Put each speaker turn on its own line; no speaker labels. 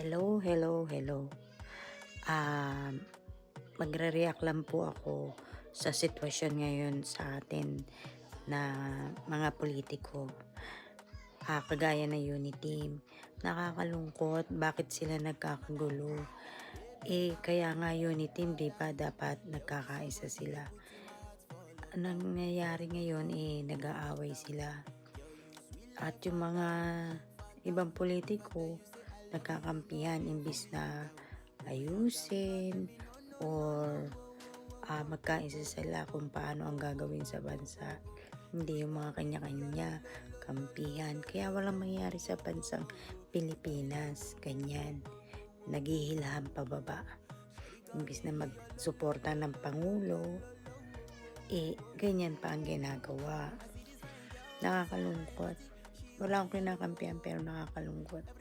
Hello, hello, hello. Um, Magre-react lang po ako sa sitwasyon ngayon sa atin na mga politiko. Kagaya ng Uniteam. Nakakalungkot, bakit sila nagkakagulo? Kaya nga Uniteam, di ba, dapat nagkakaisa sila. Anong nangyayari ngayon, nag-aaway sila. At yung mga ibang politiko, nagkakampihan imbis na ayusin or magkaisa sila kung paano ang gagawin sa bansa. Hindi yung mga kanya-kanya kampihan. Kaya walang mangyari sa bansang Pilipinas. Ganyan. Naghihilham pababa. Imbis na magsuporta ng Pangulo, ganyan pa ang ginagawa. Nakakalungkot. Wala akong kinakampihan pero nakakalungkot.